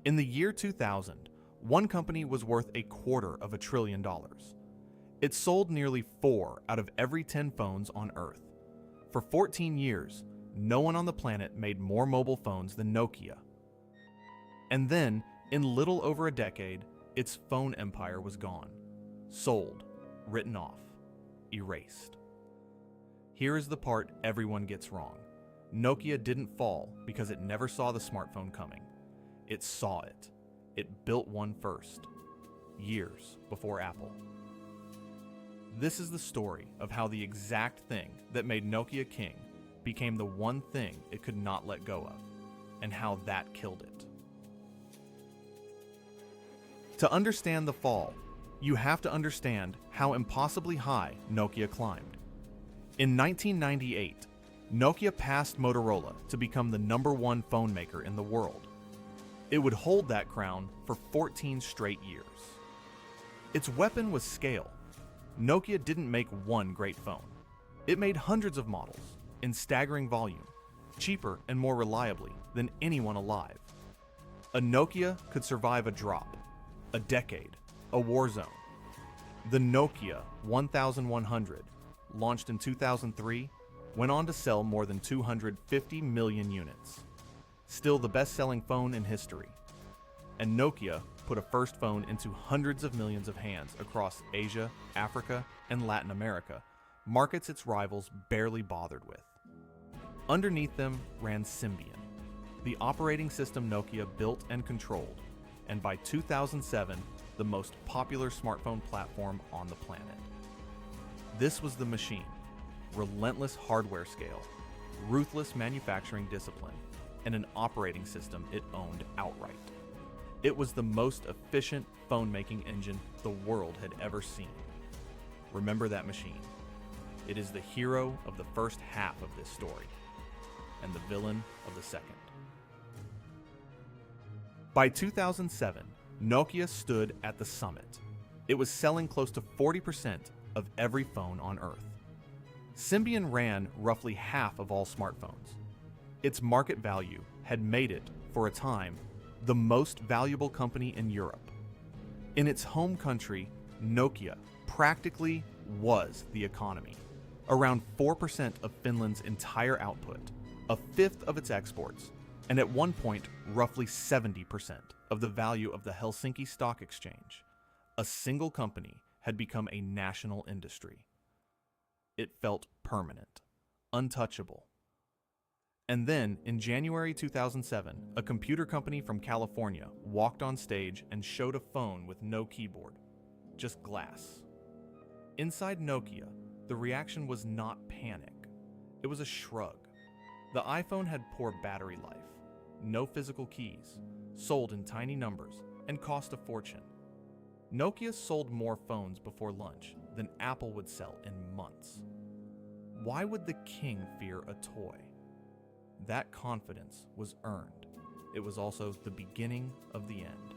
In the year 2000, one company was worth $250 billion. It sold nearly 4 out of every 10 phones on Earth. For 14 years, no one on the planet made more mobile phones than Nokia. And then, in little over a decade, its phone empire was gone. Sold, written off, erased. Here is the part everyone gets wrong. Nokia didn't fall because it never saw the smartphone coming. It saw it. It built one first, years before Apple. This is the story of how the exact thing that made Nokia king became the one thing it could not let go of, and how that killed it. To understand the fall, you have to understand how impossibly high Nokia climbed. In 1998, Nokia passed Motorola to become the #1 phone maker in the world. It would hold that crown for 14 straight years. Its weapon was scale. Nokia didn't make one great phone. It made hundreds of models, in staggering volume, cheaper and more reliably than anyone alive. A Nokia could survive a drop, a decade, a war zone. The Nokia 1100, launched in 2003, went on to sell more than 250 million units. Still the best-selling phone in history. And Nokia put a first phone into hundreds of millions of hands across Asia, Africa, and Latin America, markets its rivals barely bothered with. Underneath them ran Symbian, the operating system Nokia built and controlled, and by 2007, the most popular smartphone platform on the planet. This was the machine: relentless hardware scale, ruthless manufacturing discipline, and an operating system it owned outright. It was the most efficient phone-making engine the world had ever seen. Remember that machine. It is the hero of the first half of this story, and the villain of the second. By 2007, Nokia stood at the summit. It was selling close to 40% of every phone on Earth. Symbian ran roughly half of all smartphones. Its market value had made it, for a time, the most valuable company in Europe. In its home country, Nokia practically was the economy. Around 4% of Finland's entire output, a fifth of its exports, and at one point, roughly 70% of the value of the Helsinki Stock Exchange. A single company had become a national industry. It felt permanent, untouchable. And then, in January 2007, a computer company from California walked on stage and showed a phone with no keyboard, just glass. Inside Nokia, the reaction was not panic. It was a shrug. The iPhone had poor battery life, no physical keys, sold in tiny numbers, and cost a fortune. Nokia sold more phones before lunch than Apple would sell in months. Why would the king fear a toy? That confidence was earned. It was also the beginning of the end.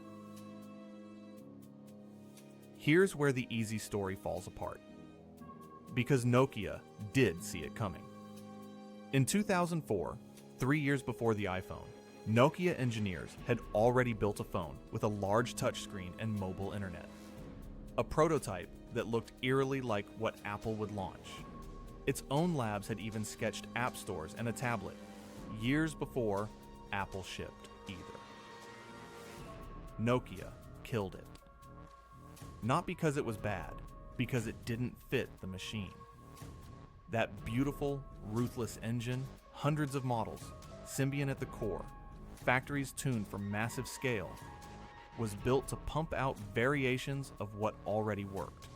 Here's where the easy story falls apart. Because Nokia did see it coming. In 2004, 3 years before the iPhone, Nokia engineers had already built a phone with a large touchscreen and mobile internet. A prototype that looked eerily like what Apple would launch. Its own labs had even sketched app stores and a tablet, years before Apple shipped either. Nokia killed it. Not because it was bad, because it didn't fit the machine. That beautiful, ruthless engine, hundreds of models, Symbian at the core, factories tuned for massive scale, was built to pump out variations of what already worked.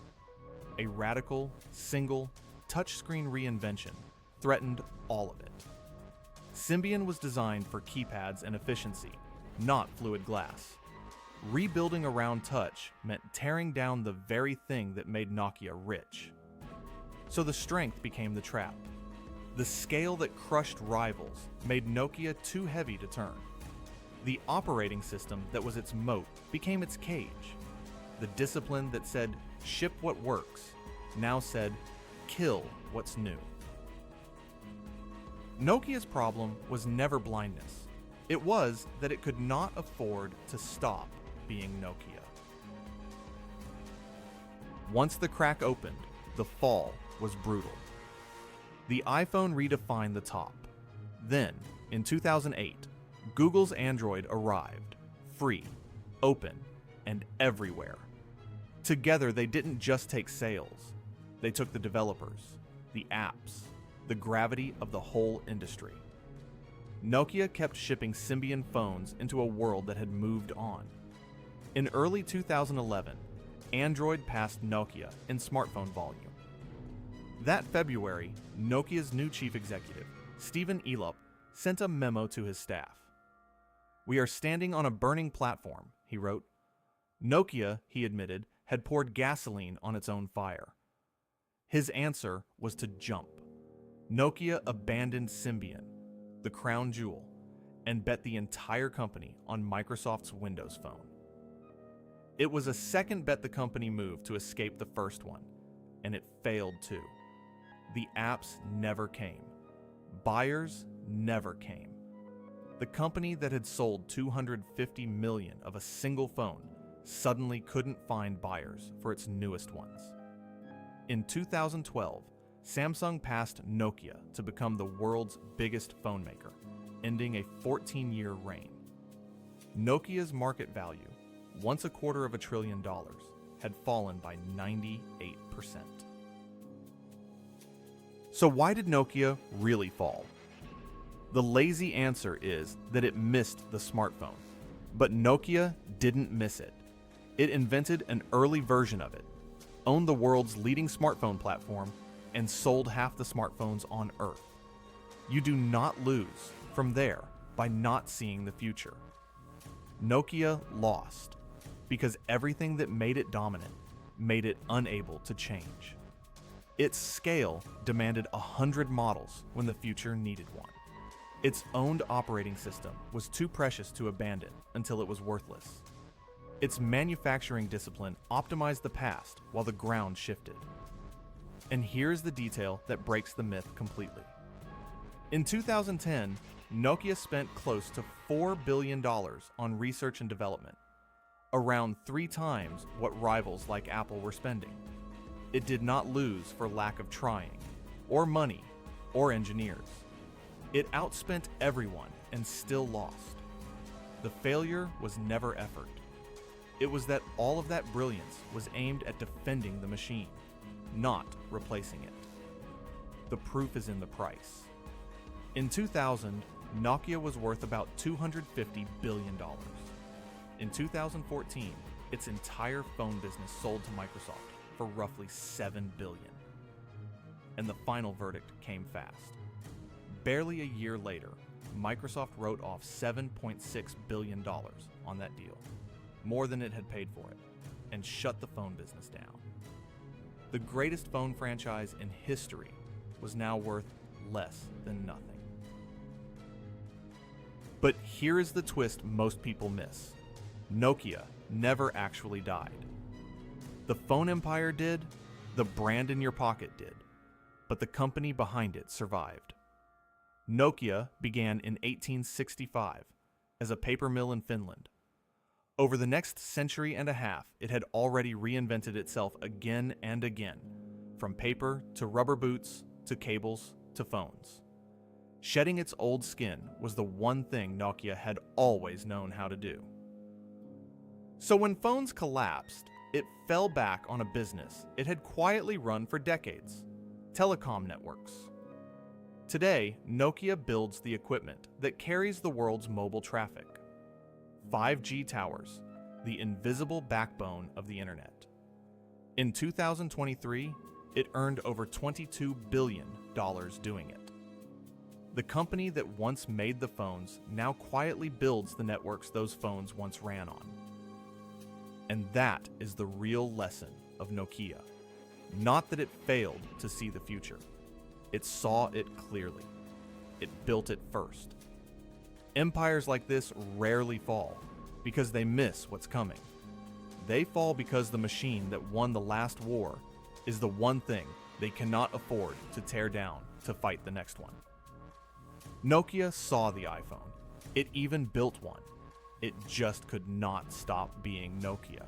A radical, single, touchscreen reinvention threatened all of it. Symbian was designed for keypads and efficiency, not fluid glass. Rebuilding around touch meant tearing down the very thing that made Nokia rich. So the strength became the trap. The scale that crushed rivals made Nokia too heavy to turn. The operating system that was its moat became its cage. The discipline that said, ship what works, now said, kill what's new. Nokia's problem was never blindness. It was that it could not afford to stop being Nokia. Once the crack opened, the fall was brutal. The iPhone redefined the top. Then, in 2008, Google's Android arrived, free, open, and everywhere. Together, they didn't just take sales. They took the developers, the apps, the gravity of the whole industry. Nokia kept shipping Symbian phones into a world that had moved on. In early 2011, Android passed Nokia in smartphone volume. That February, Nokia's new chief executive, Stephen Elop, sent a memo to his staff. "We are standing on a burning platform," he wrote. Nokia, he admitted, had poured gasoline on its own fire. His answer was to jump. Nokia abandoned Symbian, the crown jewel, and bet the entire company on Microsoft's Windows Phone. It was a second bet the company moved to escape the first one, and it failed too. The apps never came. Buyers never came. The company that had sold 250 million of a single phone suddenly couldn't find buyers for its newest ones. In 2012, Samsung passed Nokia to become the world's biggest phone maker, ending a 14-year reign. Nokia's market value, once $250 billion, had fallen by 98%. So why did Nokia really fall? The lazy answer is that it missed the smartphone. But Nokia didn't miss it. It invented an early version of it, owned the world's leading smartphone platform, and sold half the smartphones on Earth. You do not lose from there by not seeing the future. Nokia lost because everything that made it dominant made it unable to change. Its scale demanded 100 models when the future needed one. Its owned operating system was too precious to abandon until it was worthless. Its manufacturing discipline optimized the past while the ground shifted. And here's the detail that breaks the myth completely. In 2010, Nokia spent close to $4 billion on research and development, around 3 times what rivals like Apple were spending. It did not lose for lack of trying, or money, or engineers. It outspent everyone and still lost. The failure was never effort. It was that all of that brilliance was aimed at defending the machine, not replacing it. The proof is in the price. In 2000, Nokia was worth about $250 billion. In 2014, its entire phone business sold to Microsoft for roughly $7 billion. And the final verdict came fast. Barely a year later, Microsoft wrote off $7.6 billion on that deal, more than it had paid for it, and shut the phone business down. The greatest phone franchise in history was now worth less than nothing. But here is the twist most people miss. Nokia never actually died. The phone empire did, the brand in your pocket did, but the company behind it survived. Nokia began in 1865 as a paper mill in Finland. Over the next century and a half, it had already reinvented itself again and again, from paper to rubber boots to cables to phones. Shedding its old skin was the one thing Nokia had always known how to do. So when phones collapsed, it fell back on a business it had quietly run for decades: telecom networks. Today, Nokia builds the equipment that carries the world's mobile traffic. 5G towers, the invisible backbone of the internet. In 2023, it earned over $22 billion doing it. The company that once made the phones now quietly builds the networks those phones once ran on. And that is the real lesson of Nokia. Not that it failed to see the future. It saw it clearly. It built it first. Empires like this rarely fall because they miss what's coming. They fall because the machine that won the last war is the one thing they cannot afford to tear down to fight the next one. Nokia saw the iPhone. It even built one. It just could not stop being Nokia.